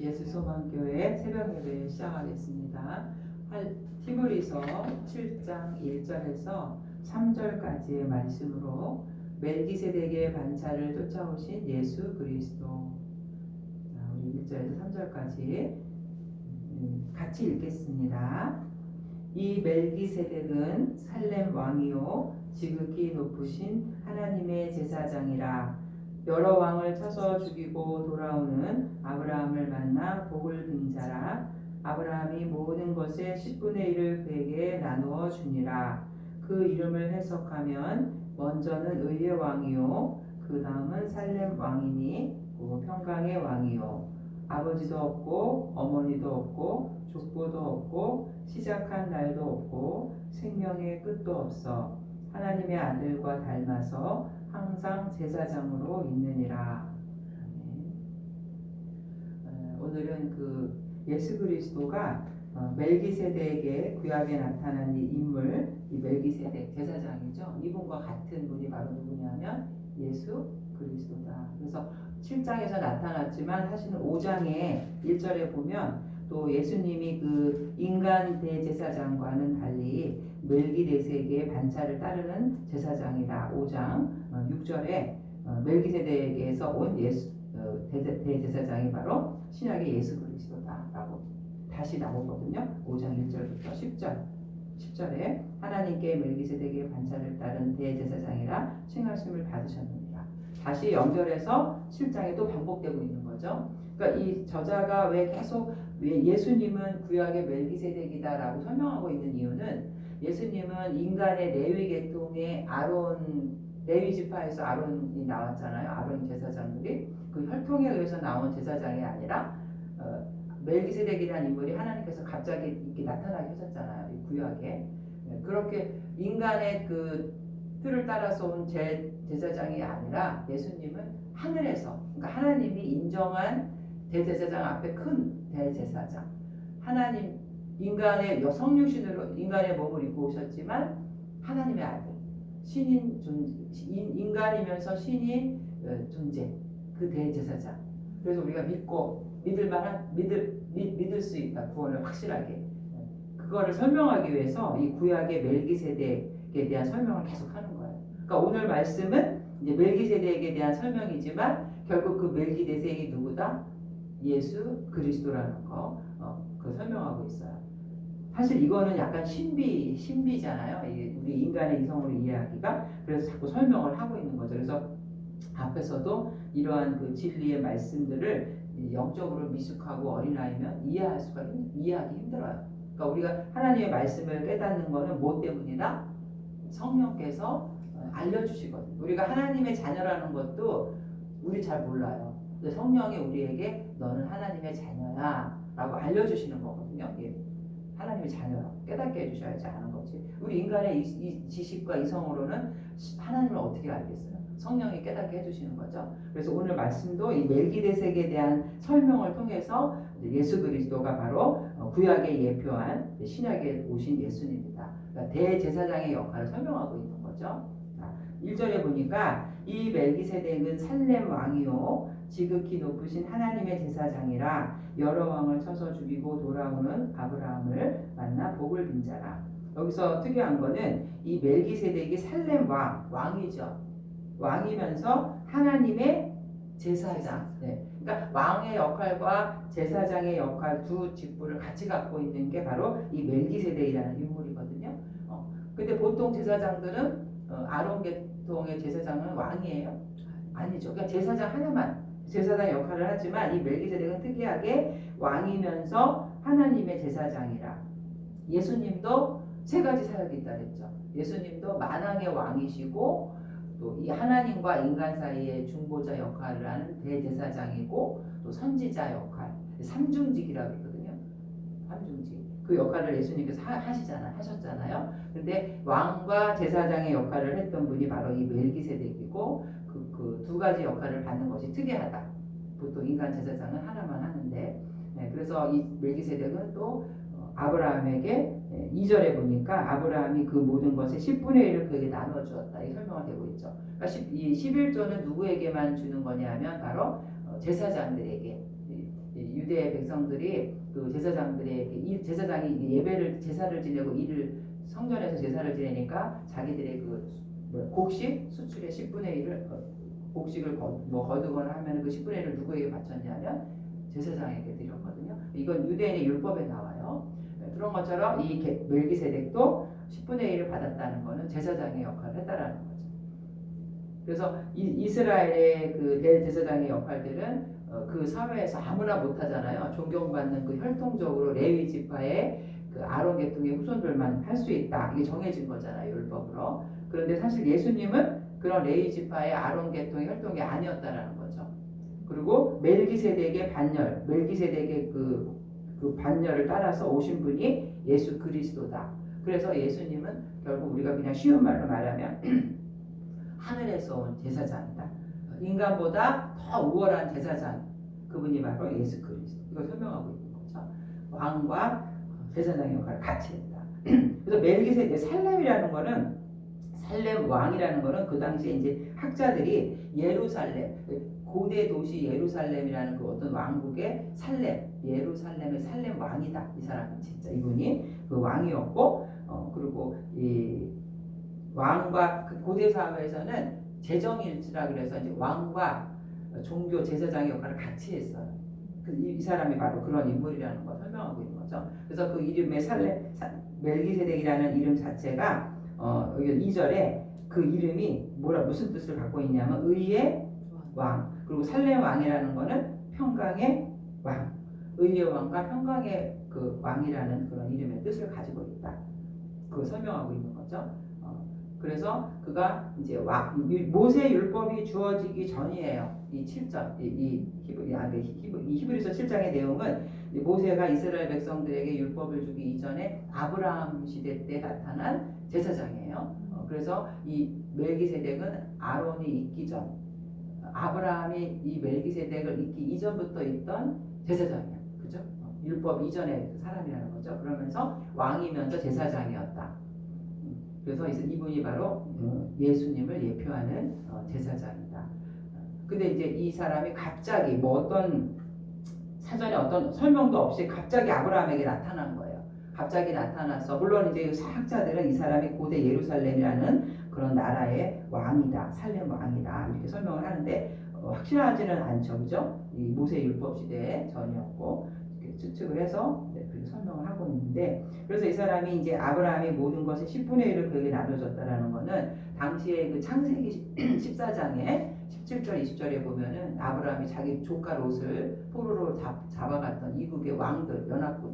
예수소망교회 새벽 예배 시작하겠습니다. 티모리서 7장 1절에서 3절까지의 말씀으로 멜기세덱의 반차를 쫓아오신 예수 그리스도. 우리 1절에서 3절까지 같이 읽겠습니다. 이 멜기세덱은 살렘 왕이요 지극히 높으신 하나님의 제사장이라. 여러 왕을 쳐서 죽이고 돌아오는 아브라함을 만나 복을 빈 자라. 아브라함이 모든 것의 10분의 1을 그에게 나누어 주니라. 그 이름을 해석하면 먼저는 의의 왕이요 그 다음은 살렘 왕이니 평강의 왕이요 아버지도 없고 어머니도 없고 족보도 없고 시작한 날도 없고 생명의 끝도 없어 하나님의 아들과 닮아서 항상 제사장으로 있느니라. 오늘은 그 예수 그리스도가 멜기세덱의 구약에 나타난 이 인물, 이 멜기세덱 제사장이죠. 이분과 같은 분이 바로 누구냐면 예수 그리스도다. 그래서 7장에서 나타났지만 사실은 5장의 1절에 보면 또 예수님이 그 인간 대제사장과는 달리 멜기세덱의 반차를 따르는 제사장이라. 5장 6절에 멜기세덱에서 온 예수 대제사장이 바로 신약의 예수 그리스도다라고 다시 나오거든요. 5장 1절부터 10절에 하나님께 멜기세덱의 반차를 따른 대제사장이라 칭하심을 받으셨느니라. 다시 연결해서 7장에 또 반복되고 있는 거죠. 그러니까 이 저자가 왜 계속 예수님은 구약의 멜기세덱이다라고 설명하고 있는 이유는 예수님은 인간의 레위 계통의 레위 지파에서 아론이 나왔잖아요. 아론 제사장들이 그 혈통에 의해서 나온 제사장이 아니라 멜기세덱이라는 인물이 하나님께서 갑자기 이렇게 나타나게 하셨잖아요. 이 구약에. 그렇게 인간의 그 틀을 따라서 온 제사장이 아니라 예수님은 하늘에서, 그러니까 하나님이 인정한 대제사장 앞에 큰 대제사장. 하나님 인간의 성육신으로 인간의 몸을 입고 오셨지만 하나님의 아들, 인간이면서 신인 존재, 그 대제사장. 그래서 우리가 믿을 수 있다. 구원을 확실하게. 그거를 설명하기 위해서 이 구약의 멜기세덱에 대한 설명을 계속하는 거예요. 그러니까 오늘 말씀은 이제 멜기세덱에 대한 설명이지만 결국 그 멜기세덱이 누구다? 예수 그리스도라는 거 그 설명하고 있어요. 사실 이거는 약간 신비잖아요. 우리 인간의 이성으로 이해하기가. 그래서 자꾸 설명을 하고 있는 거죠. 그래서 앞에서도 이러한 그 진리의 말씀들을 영적으로 미숙하고 어린아이면 이해하기 힘들어요. 그러니까 우리가 하나님의 말씀을 깨닫는 거는 뭐 때문이다? 성령께서 알려주시거든요. 우리가 하나님의 자녀라는 것도 우리 잘 몰라요. 근데 성령이 우리에게 너는 하나님의 자녀야 라고 알려주시는 거거든요. 하나님의 자녀라고 깨닫게 해주셔야지 아는 거지. 우리 인간의 이 지식과 이성으로는 하나님을 어떻게 알겠어요? 성령이 깨닫게 해주시는 거죠. 그래서 오늘 말씀도 이 멜기세덱에 대한 설명을 통해서 예수 그리스도가 바로 구약에 예표한 신약에 오신 예수님이다. 그러니까 대제사장의 역할을 설명하고 있는 거죠. 1절에 보니까 이 멜기세덱은 살렘 왕이요 지극히 높으신 하나님의 제사장이라. 여러 왕을 쳐서 죽이고 돌아오는 아브라함을 만나 복을 빈 자라. 여기서 특이한 거는 이 멜기세덱이 살렘 왕이죠. 왕이면서 하나님의 제사장. 네. 그러니까 왕의 역할과 제사장의 역할 두 직분을 같이 갖고 있는 게 바로 이 멜기세덱이라는 인물이거든요. 근데 보통 제사장들은 아론 계통의 제사장은 왕이에요? 아니죠. 그러니까 제사장 하나만 제사장 역할을 하지만 이 멜기세덱은 특이하게 왕이면서 하나님의 제사장이라. 예수님도 세 가지 사역이 있다 그랬죠. 예수님도 만왕의 왕이시고 또 이 하나님과 인간 사이의 중보자 역할을 하는 대제사장이고 또 선지자 역할, 삼중직이라고 그러거든요. 삼중직. 그 역할을 예수님께서 하셨잖아요. 근데 왕과 제사장의 역할을 했던 분이 바로 이 멜기세덱이고 그 두 가지 역할을 받는 것이 특이하다. 보통 인간 제사장은 하나만 하는데 그래서 이 멜기세덱은 또 아브라함에게 2절에 보니까 아브라함이 그 모든 것의 10분의 1을 그에게 나눠 주었다. 이 설명이 되고 있죠. 그러니까 이 11조는 누구에게만 주는 거냐 하면 바로 제사장들에게, 유대 백성들이 그 제사장들의 제사장이 예배를 제사를 지내고 일을 성전에서 제사를 지내니까 자기들의 그 곡식 수출의 10분의 1을 곡식을 거두거나 하면 그 10분의 1을 누구에게 바쳤냐면 제사장에게 드렸거든요. 이건 유대인의 율법에 나와요. 그런 것처럼 이 멜기세덱도 10분의 1을 받았다는 것은 제사장의 역할을 했다라는 거죠. 그래서 이스라엘의 그 대제사장의 역할들은 그 사회에서 아무나 못하잖아요. 존경받는 그 혈통적으로 레위 지파의 그 아론 계통의 후손들만 할 수 있다. 이게 정해진 거잖아요, 율법으로. 그런데 사실 예수님은 그런 레위 지파의 아론 계통의 혈통이 아니었다라는 거죠. 그리고 멜기세덱의 반열, 멜기세덱의 그 반열을 따라서 오신 분이 예수 그리스도다. 그래서 예수님은 결국 우리가 그냥 쉬운 말로 말하면 하늘에서 온 제사장이다. 인간보다 더 우월한 제사장, 그분이 바로 예수 그리스도. 이걸 설명하고 있는 거죠. 왕과 제사장의 역할을 같이 했다. 그래서 멜기세덱 살렘이라는 거는 살렘 왕이라는 거는 그 당시에 이제 학자들이 예루살렘 고대 도시 예루살렘이라는 그 어떤 왕국의 예루살렘의 살렘 왕이다. 이 사람은 진짜 이분이 그 왕이었고 그리고 이 왕과 그 고대 사회에서는 재정일치라 그래서 이제 왕과 종교 제사장의 역할을 같이 했어요. 이 사람이 바로 그런 인물이라는 걸 설명하고 있는 거죠. 그래서 그 이름의 멜기세덱이라는 이름 자체가 2절에 그 이름이 무슨 뜻을 갖고 있냐면 의의 왕, 그리고 살렘 왕이라는 거는 평강의 왕, 의의 왕과 평강의 그 왕이라는 그런 이름의 뜻을 가지고 있다. 그걸 설명하고 있는 거죠. 그래서 그가 이제 모세 율법이 주어지기 전이에요. 이 7절, 이 히브리서 7장의 내용은 모세가 이스라엘 백성들에게 율법을 주기 이전에 아브라함 시대 때 나타난 제사장이에요. 그래서 이 멜기세덱은 아론이 있기 전, 아브라함이 이 멜기세덱을 있기 이전부터 있던 제사장이야. 그죠? 율법 이전의 사람이라는 거죠. 그러면서 왕이면서 제사장이었다. 그래서 이분이 바로 예수님을 예표하는 제사장이다. 근데 이제 이 사람이 갑자기 어떤 사전에 어떤 설명도 없이 갑자기 아브라함에게 나타난 거예요. 갑자기 나타나서 물론 이제 학자들은 이 사람이 고대 예루살렘이라는 그런 나라의 왕이다, 살렘 왕이다 이렇게 설명을 하는데 확실하지는 않죠, 그죠? 이 모세 율법 시대에 전이었고 추측을 해서 그렇게 설명을 하고 있는데 그래서 이 사람이 이제 아브라함이 모든 것의 10분의 1을 그에게 나눠줬다라는 거는 당시에 그 창세기 14장에 17절 20절에 보면은 아브라함이 자기 조카 롯을 포로로 잡아갔던 이국의 왕들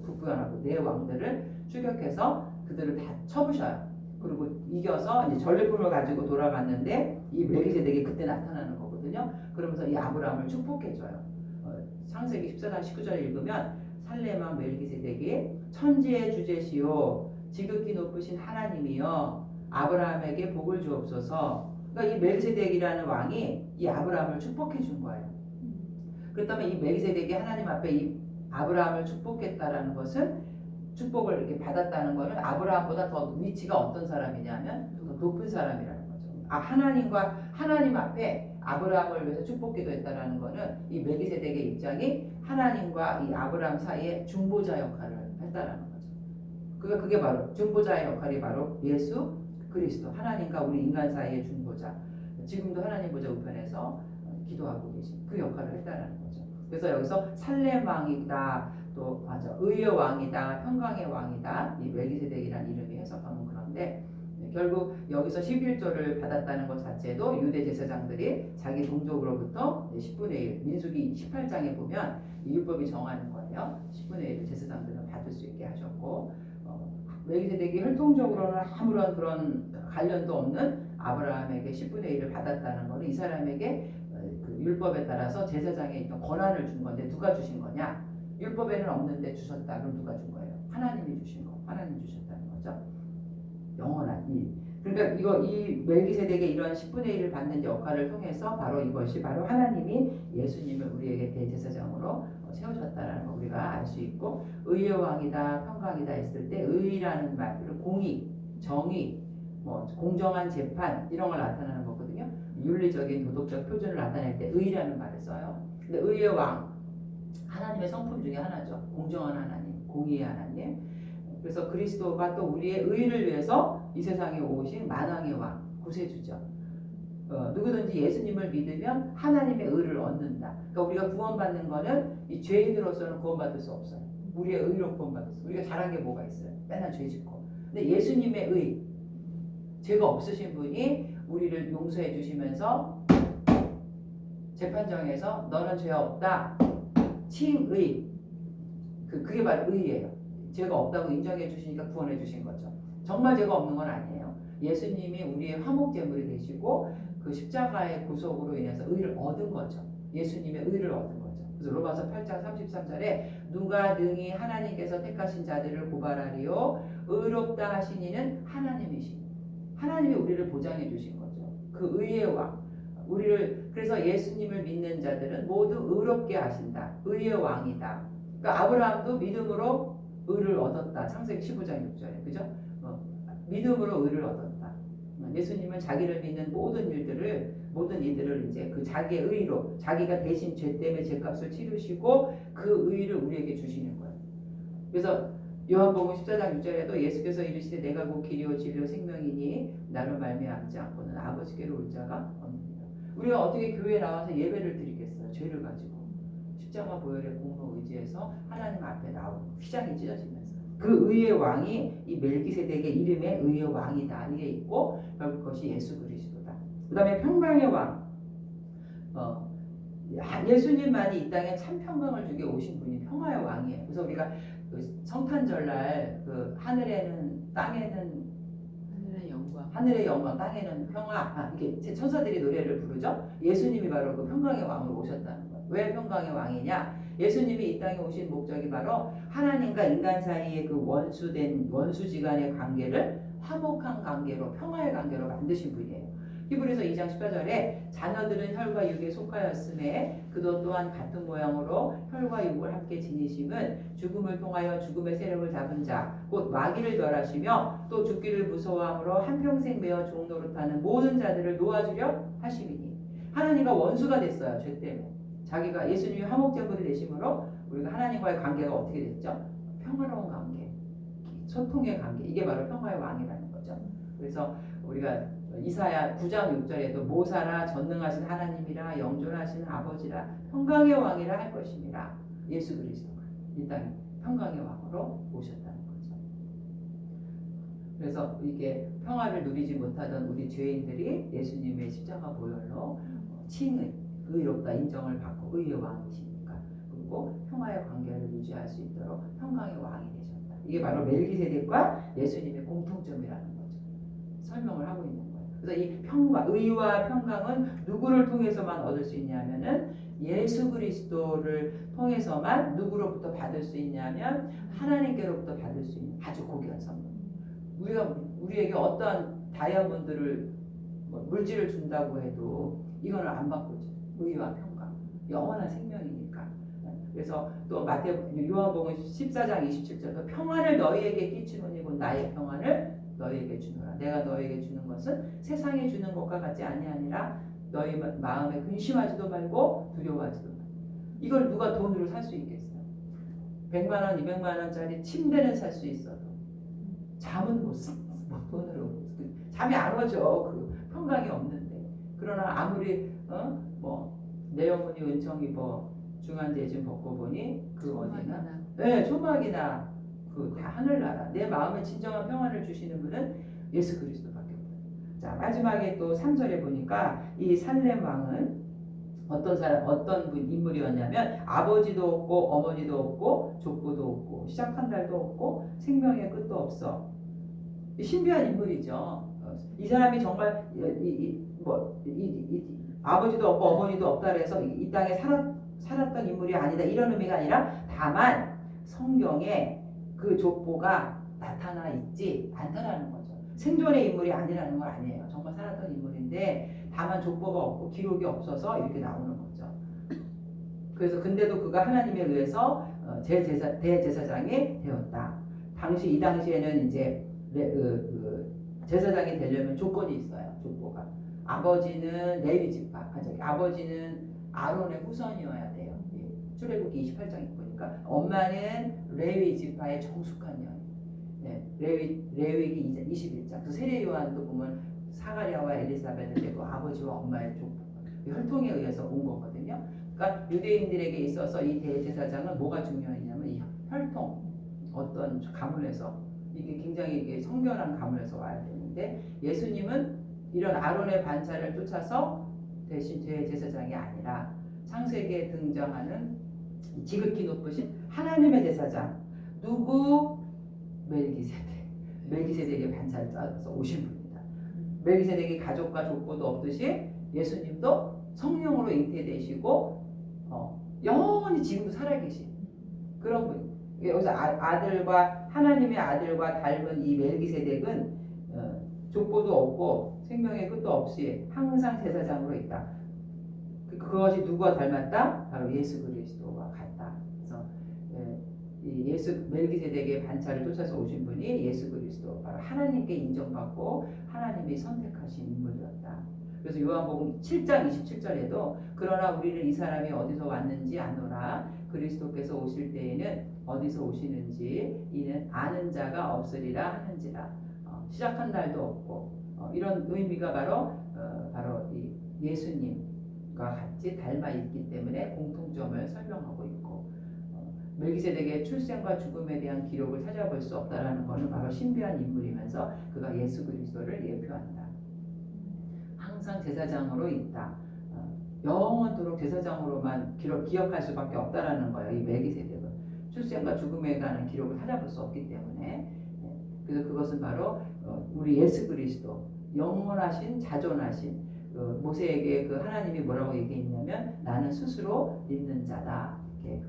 북부연합국 네 왕들을 추격해서 그들을 다 쳐부셔요. 그리고 이겨서 이제 전리품을 가지고 돌아갔는데 이 멜기세덱이 그때 나타나는 거거든요. 그러면서 이 아브라함을 축복해줘요. 창세기 14장 19절 읽으면 살렘왕 멜기세덱이 천지의 주제시요 지극히 높으신 하나님이여 아브라함에게 복을 주옵소서. 그러니까 이 멜기세덱이라는 왕이 이 아브라함을 축복해 준 거예요. 그렇다면 이 멜기세덱이 하나님 앞에 이 아브라함을 축복했다라는 것은 축복을 이렇게 받았다는 것은 아브라함보다 더 위치가 어떤 사람이냐면 더 높은 사람이라는 거죠. 하나님 앞에 아브라함을 위해서 축복기도 했다라는 것은 이 멜기세덱의 입장이 하나님과 이 아브라함 사이에 중보자 역할을 했다라는 거죠. 그게 바로 중보자의 역할이 바로 예수 그리스도, 하나님과 우리 인간 사이의 중보자. 지금도 하나님 보좌 우편에서 기도하고 계신 그 역할을 했다라는 거죠. 그래서 여기서 살렘 왕이다, 또 의의 왕이다, 평강의 왕이다, 이 멜기세덱이라는 이름이 해석하면 그런데 결국 여기서 11조를 받았다는 것 자체도 유대 제사장들이 자기 동족으로부터 10분의 1, 민수기 18장에 보면 이 율법이 정하는 거예요. 10분의 1을 제사장들은 받을 수 있게 하셨고 멜기세덱이 혈통적으로는 아무런 그런 관련도 없는 아브라함에게 10분의 1을 받았다는 것은 이 사람에게 그 율법에 따라서 제사장에 있던 권한을 준 건데 누가 주신 거냐? 율법에는 없는데 주셨다. 그럼 누가 준 거예요? 하나님이 주신 거. 하나님 주셨다는 거죠. 영원한 일. 그러니까 이 멜기세덱의 이런 10분의 1을 받는 역할을 통해서 바로 이것이 바로 하나님이 예수님을 우리에게 대제사장으로 세우셨다라는 거 우리가 알 수 있고 의의 왕이다, 평강이다 했을 때 의라는 말, 그리고 공의, 정의, 공정한 재판 이런 걸 나타나는 거거든요. 윤리적인 도덕적 표준을 나타낼 때 의라는 말을 써요. 근데 의의 왕, 하나님의 성품 중에 하나죠. 공정한 하나님, 공의의 하나님. 그래서 그리스도가 또 우리의 의를 위해서 이 세상에 오신 만왕의 왕, 구세주죠. 누구든지 예수님을 믿으면 하나님의 의를 얻는다. 그러니까 우리가 구원받는 거는 이 죄인으로서는 구원받을 수 없어요. 우리의 의로 구원받을 수. 우리가 잘한 게 뭐가 있어요? 맨날 죄 짓고. 근데 예수님의 의, 죄가 없으신 분이 우리를 용서해 주시면서 재판정에서 너는 죄 없다. 칭의. 그게 바로 의예요. 죄가 없다고 인정해 주시니까 구원해 주신 거죠. 정말 죄가 없는 건 아니에요. 예수님이 우리의 화목제물이 되시고 그 십자가의 구속으로 인해서 의를 얻은 거죠. 예수님의 의를 얻은 거죠. 그래서 로마서 8장 33절에 누가 능히 하나님께서 택하신 자들을 고발하리요 의롭다 하신 이는 하나님이시니 하나님이 우리를 보장해 주신 거죠. 그 의의 왕 우리를 그래서 예수님을 믿는 자들은 모두 의롭게 하신다. 의의 왕이다. 그러니까 아브라함도 믿음으로 의를 얻었다. 창세기 15장 6절에 그죠? 믿음으로 의를 얻었다. 예수님은 자기를 믿는 모든 이들을 이제 그 자기의 의로 자기가 대신 죄 때문에 죄값을 치르시고 그 의를 우리에게 주시는 거예요. 그래서 요한복음 14장 6절에도 예수께서 이르시되 내가 곧 길이요 진리요 생명이니 나를 말미암지 않고는 아버지께로 올 자가 없느니라. 우리가 어떻게 교회에 나와서 예배를 드리겠어요? 죄를 가지고 십자가 보혈의 공로 의지해서 하나님 앞에 나오고 휘장이 찢어지면서 그 의의 왕이 이 멜기세덱의 이름에 의의 왕이다. 이게 있고 결국 그것이 예수 그리스도다. 그 다음에 평강의 왕. 예수님만이 이 땅에 참 평강을 주게 오신 분이 평화의 왕이에요. 그래서 우리가 그 성탄절날 그 하늘의 영광, 땅에는 평화. 이렇게 천사들이 노래를 부르죠. 예수님이 바로 그 평강의 왕으로 오셨다는 거예요. 왜 평강의 왕이냐? 예수님이 이 땅에 오신 목적이 바로 하나님과 인간 사이의 그 원수지간의 관계를 화목한 관계로 평화의 관계로 만드신 분이에요. 히브리서 2장 14절에 자녀들은 혈과 육에 속하였음에 그도 또한 같은 모양으로 혈과 육을 함께 지니심은 죽음을 통하여 죽음의 세력을 잡은 자 곧 마귀를 멸하시며 또 죽기를 무서워함으로 한평생 매어 종 노릇하는 모든 자들을 놓아주려 하심이니 하나님과 원수가 됐어요. 죄 때문에. 자기가 예수님이 화목제물이 되심으로 우리가 하나님과의 관계가 어떻게 됐죠? 평화로운 관계, 소통의 관계. 이게 바로 평화의 왕이라는 거죠. 그래서 우리가 이사야 9장 6절에도 모사라 전능하신 하나님이라 영존하신 아버지라 평강의 왕이라 할 것입니다. 예수 그리스도가 이 땅에 평강의 왕으로 오셨다는 거죠. 그래서 이게 평화를 누리지 못하던 우리 죄인들이 예수님의 십자가 보혈로 칭의, 의롭다 인정을 받고 의의 왕이시니까 그리고 평화의 관계를 유지할 수 있도록 평강의 왕이 되셨다. 이게 바로 멜기세덱과 예수님의 공통점이라는 거죠. 설명을 하고 있는 거예요. 그래서 이 의와 평강은 누구를 통해서만 얻을 수 있냐면은 예수 그리스도를 통해서만 누구로부터 받을 수 있냐면 하나님께로부터 받을 수 있는 아주 고귀한 선물. 우리에게 어떠한 다이아몬드를 물질을 준다고 해도 이거는 안 바꾸죠. 의와 평강, 영원한 생명이니까. 그래서 또 요한복음 14장 27절도 평안을 너희에게 끼치노니 곧 나의 평안을 너희에게 주노라. 내가 너희에게 주는 것은 세상에 주는 것과 같지 아니하니라. 너희 마음에 근심하지도 말고 두려워하지도 말고. 이걸 누가 돈으로 살 수 있겠어요? 100만 원, 200만 원짜리 침대는 살 수 있어도 잠은 못 써. 돈으로 잠이 안 오죠. 그 평강이 없는데. 그러나 아무리 내 영혼이 은총 입어 중한데 좀 벗고 보니 그 어디나 초막이나 그 다 하늘나라. 내 마음에 진정한 평안을 주시는 분은 예수 그리스도밖에 없어요. 자, 마지막에 또 3절에 보니까 이 살렘 왕은 어떤 인물이었냐면 아버지도 없고 어머니도 없고 족보도 없고 시작한 달도 없고 생명의 끝도 없어. 신비한 인물이죠. 이 사람이 정말 아버지도 없고 어머니도 없다 그래서 이 땅에 살았던 인물이 아니다 이런 의미가 아니라 다만 성경에 그 족보가 나타나 있지 않다라는 거죠. 생존의 인물이 아니라는 건 아니에요. 정말 살았던 인물인데 다만 족보가 없고 기록이 없어서 이렇게 나오는 거죠. 그래서 근데도 그가 하나님에 의해서 대제사장이 되었다. 이 당시에는 이제 제사장이 되려면 조건이 있어요. 족보가 아버지는 레위 지파, 아버지는 아론의 후손이어야 돼요. 출애굽기 28장 보니까 엄마는 레위 지파의 정숙한 여인. 네, 레위기 21장. 그 세례 요한도 보면 사가랴와 엘리사벳을 데리고 아버지와 엄마의 혈통에 의해서 온 거거든요. 그러니까 유대인들에게 있어서 이 대제사장은 뭐가 중요했냐면 이 혈통, 어떤 가문에서 이게 굉장히 이게 성결한 가문에서 와야 되는데 예수님은 이런 아론의 반차를 쫓아서 대신 대제사장이 아니라 창세기에 등장하는 지극히 높으신 하나님의 제사장 누구? 멜기세덱의 반차를 따라서 오신 분입니다. 멜기세덱이 가족과 족보도 없듯이 예수님도 성령으로 잉태되시고 영원히 지금도 살아계신 그런 분. 여기서 아들과 하나님의 아들과 닮은 이 멜기세덱은 족보도 없고 생명의 끝도 없이 항상 제사장으로 있다. 그것이 누구와 닮았다? 바로 예수 그리스도와 같다. 그래서 이 멜기세덱의 반차를 쫓아서 오신 분이 예수 그리스도, 바로 하나님께 인정받고 하나님이 선택하신 인물이었다. 그래서 요한복음 7장 27절에도 그러나 우리는 이 사람이 어디서 왔는지 아노라. 그리스도께서 오실 때에는 어디서 오시는지 이는 아는 자가 없으리라 하는지라. 시작한 날도 없고 이런 의미가 바로 이 예수님과 같이 닮아 있기 때문에 공통점을 설명하고 있고 멜기세덱의 출생과 죽음에 대한 기록을 찾아볼 수 없다라는 것은 바로 신비한 인물이면서 그가 예수 그리스도를 예표한다. 항상 제사장으로 있다. 영원토록 제사장으로만 기억할 수밖에 없다라는 거예요. 이 멜기세덱은 출생과 죽음에 관한 기록을 찾아볼 수 없기 때문에 그래서 그것은 바로 우리 예수 그리스도 영원하신 자존하신 모세에게 그 하나님이 뭐라고 얘기했냐면 나는 스스로 있는 자다. 이렇게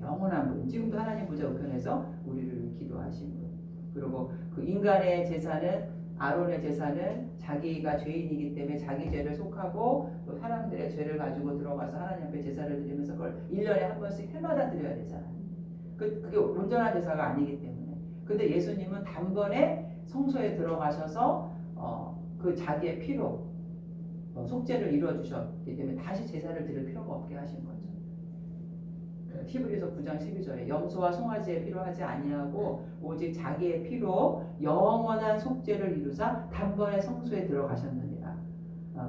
영원한 분. 지금도 하나님 보좌 우편에서 우리를 기도하신 분. 그리고 그 인간의 제사는 아론의 제사는 자기가 죄인이기 때문에 자기 죄를 속하고 또 사람들의 죄를 가지고 들어가서 하나님 앞에 제사를 드리면서 그걸 1년에 한 번씩 해마다 드려야 되잖아요. 그게 온전한 제사가 아니기 때문에. 근데 예수님은 단번에 성소에 들어가셔서 그 자기의 피로 속죄를 이루어주셨기 때문에 다시 제사를 드릴 필요가 없게 하신 거죠. 히브리서 9장 12절에 염소와 송아지의 피로 하지 아니하고 오직 자기의 피로 영원한 속죄를 이루사 단번에 성소에 들어가셨느니라.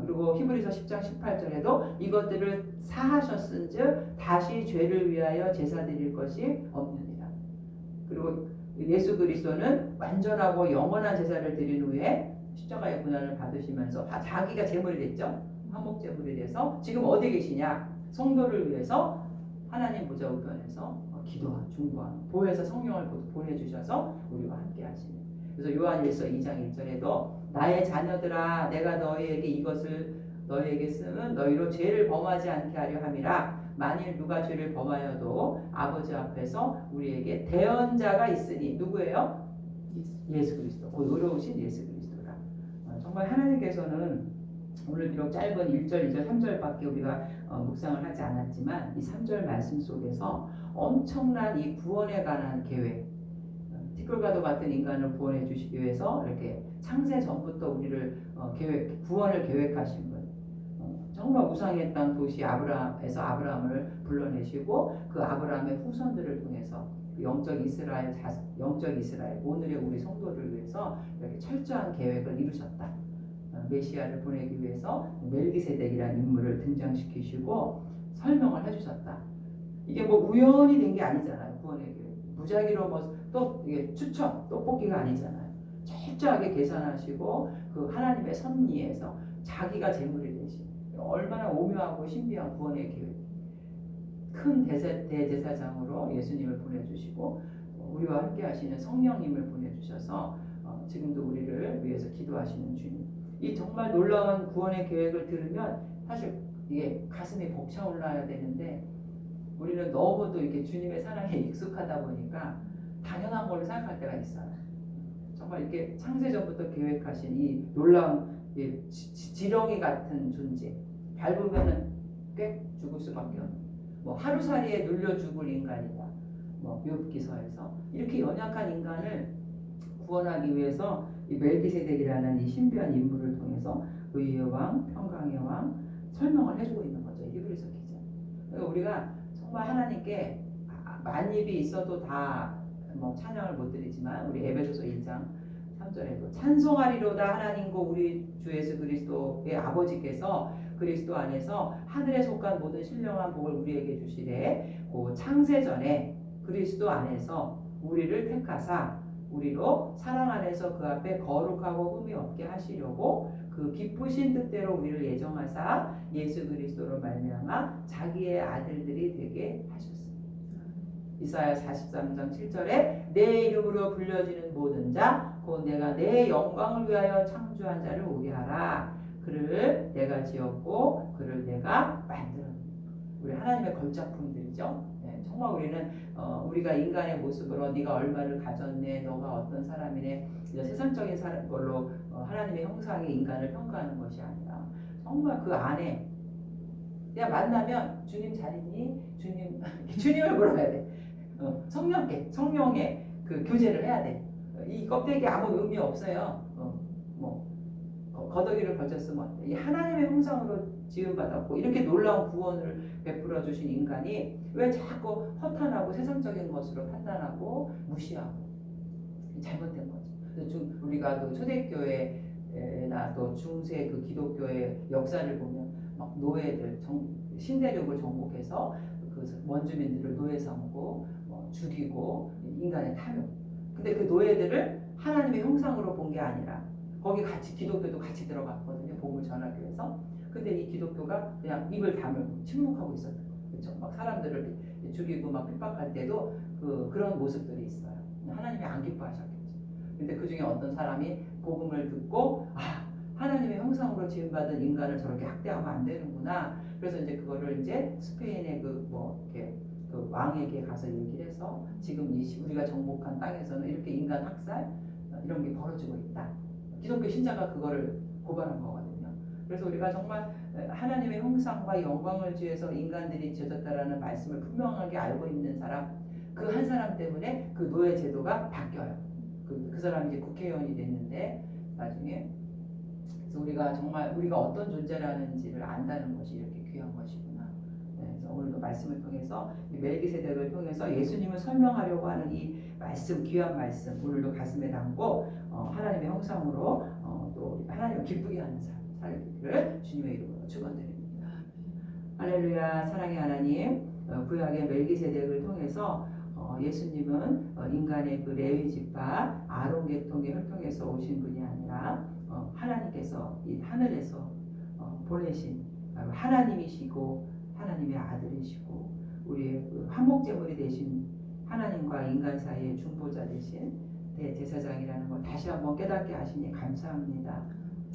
그리고 히브리서 10장 18절에도 이것들을 사하셨은즉 다시 죄를 위하여 제사 드릴 것이 없느니라. 그리고 예수 그리스도는 완전하고 영원한 제사를 드린 후에 십자가의 고난을 받으시면서 자기가 제물이 됐죠. 화목 제물이 돼서 지금 어디 계시냐? 성도를 위해서 하나님 보좌 우편에서 중보하는 보혜사 성령을 보내주셔서 우리와 함께 하시는. 그래서 요한일서 2장 1절에도 나의 자녀들아 내가 너희에게 이것을 너희에게 쓰면 너희로 죄를 범하지 않게 하려 함이라. 만일 누가 죄를 범하여도 아버지 앞에서 우리에게 대언자가 있으니 누구예요? 예수 그리스도. 그 의로우신 예수 그리스도라. 정말 하나님께서는 오늘 비록 짧은 1절, 2절, 3절밖에 우리가 묵상을 하지 않았지만 이 3절 말씀 속에서 엄청난 이 구원에 관한 계획, 티끌과도 같은 인간을 구원해 주시기 위해서 이렇게 창세 전부터 우리를 구원을 계획하신 분. 정말 우상의 땅 도시 아브라함에서 아브라함을 불러내시고 그 아브라함의 후손들을 통해서 영적 이스라엘, 오늘의 우리 성도를 위해서 이렇게 철저한 계획을 이루셨다. 메시아를 보내기 위해서 멜기세덱이라는 인물을 등장시키시고 설명을 해주셨다. 이게 뭐 우연히 된 게 아니잖아요. 구원의 계획. 무작위로 또 이게 추천, 떡볶이가 아니잖아요. 철저하게 계산하시고 그 하나님의 섭리에서 자기가 제물이 되신 얼마나 오묘하고 신비한 구원의 계획. 큰 대제사장으로 예수님을 보내주시고 우리와 함께 하시는 성령님을 보내주셔서 지금도 우리를 위해서 기도하시는 주님. 이 정말 놀라운 구원의 계획을 들으면 사실 이게 가슴이 벅차올라야 되는데 우리는 너무도 이렇게 주님의 사랑에 익숙하다 보니까 당연한 걸로 생각할 때가 있어요. 정말 이렇게 창세전부터 계획하신 이 놀라운 지렁이 같은 존재, 밟으면은 꽤 죽을 수밖에 없는, 하루살이에 눌려 죽을 인간이다. 욥기서에서 이렇게 연약한 인간을 구원하기 위해서 이 멜기세덱이라는 이 신비한 인물을 통해서 의의 왕, 평강의 왕 설명을 해주고 있는 거죠. 히브리서 기자. 그러니까 우리가 정말 하나님께 만입이 있어도 다 뭐 찬양을 못 드리지만 우리 에베소서 1장 3절에도 찬송하리로다 하나님과 우리 주 예수 그리스도의 아버지께서 그리스도 안에서 하늘에 속한 모든 신령한 복을 우리에게 주시되 그 창세전에 그리스도 안에서 우리를 택하사 우리로 사랑 안에서 그 앞에 거룩하고 흠이 없게 하시려고 그 기쁘신 뜻대로 우리를 예정하사 예수 그리스도로 말미암아 자기의 아들들이 되게 하셨습니다. 이사야 43장 7절에 내 이름으로 불려지는 모든 자 곧 내가 내 영광을 위하여 창조한 자를 오게 하라. 그를 내가 지었고 그를 내가 만들었다. 우리 하나님의 걸작품들이죠. 네, 정말 우리는 우리가 인간의 모습으로 네가 얼마를 가졌네, 너가 어떤 사람이네, 세상적인 걸로 하나님의 형상의 인간을 평가하는 것이 아니라 정말 그 안에 그냥 만나면 주님 잘 있니? 주님을 물어봐야 돼. 성령의 그 교제를 해야 돼. 이 껍데기 아무 의미 없어요. 거더기를 걸쳤으면 이 하나님의 형상으로 지음받았고 이렇게 놀라운 구원을 베풀어 주신 인간이 왜 자꾸 허탄하고 세상적인 것으로 판단하고 무시하고 잘못된 거죠. 우리가 그 초대교회나 또 중세 그 기독교의 역사를 보면 막 노예들 신대륙을 정복해서 그 원주민들을 노예 삼고 죽이고 인간의 탐욕. 근데 그 노예들을 하나님의 형상으로 본 게 아니라 거기 같이 기독교도 같이 들어갔거든요. 복음을 전하기 위해서. 근데 이 기독교가 그냥 입을 다물고 침묵하고 있었던 거예요. 그렇죠? 막 사람들을 죽이고 막 핍박할 때도 그런 모습들이 있어요. 하나님이 안 기뻐하셨겠죠. 근데 그 중에 어떤 사람이 복음을 듣고 하나님의 형상으로 지음받은 인간을 저렇게 학대하면 안 되는구나. 그래서 이제 그거를 이제 스페인의 그 왕에게 가서 얘기를 해서 지금 우리가 정복한 땅에서는 이렇게 인간 학살 이런 게 벌어지고 있다. 기독교 신자가 그거를 고발한 거거든요. 그래서 우리가 정말 하나님의 형상과 영광을 지어서 인간들이 지어졌다라는 말씀을 분명하게 알고 있는 사람, 그 한 사람 때문에 그 노예 제도가 바뀌어요. 그 사람이 이제 국회의원이 됐는데 나중에 그래서 우리가 정말 우리가 어떤 존재라는지를 안다는 것이 이렇게 귀한 것이구나. 그래서 오늘도 말씀을 통해서 멜기세덱을 통해서 예수님을 설명하려고 하는 이 말씀, 귀한 말씀 오늘도 가슴에 담고 하나님의 형상으로 또 하나님을 기쁘게 하는 삶 살기를 주님의 이름으로 축원드립니다. 할렐루야. 사랑의 하나님, 구약의 멜기세덱을 통해서 예수님은 인간의 그 레위 지파 아론 계통의 혈통에서 오신 분이 아니라 하나님께서 이 하늘에서 보내신 하나님이시고 하나님의 아들이시고 우리의 그 화목제물이 되신 하나님과 인간 사이의 중보자 되신 대제사장이라는 것 다시 한번 깨닫게 하시니 감사합니다.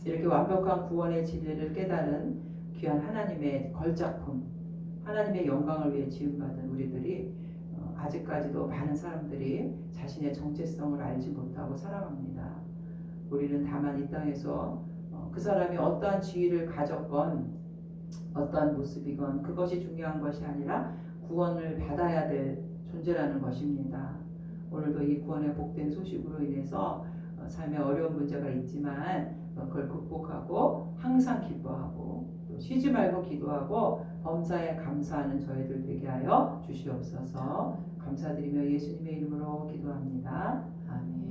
이렇게 완벽한 구원의 진리를 깨달은 귀한 하나님의 걸작품, 하나님의 영광을 위해 지음받은 우리들이 아직까지도 많은 사람들이 자신의 정체성을 알지 못하고 살아갑니다. 우리는 다만 이 땅에서 그 사람이 어떠한 지위를 가졌건 어떠한 모습이건 그것이 중요한 것이 아니라 구원을 받아야 될 존재라는 것입니다. 오늘도 이 구원의 복된 소식으로 인해서 삶에 어려운 문제가 있지만 그걸 극복하고 항상 기뻐하고 또 쉬지 말고 기도하고 범사에 감사하는 저희들 되게 하여 주시옵소서. 감사드리며 예수님의 이름으로 기도합니다. 아멘.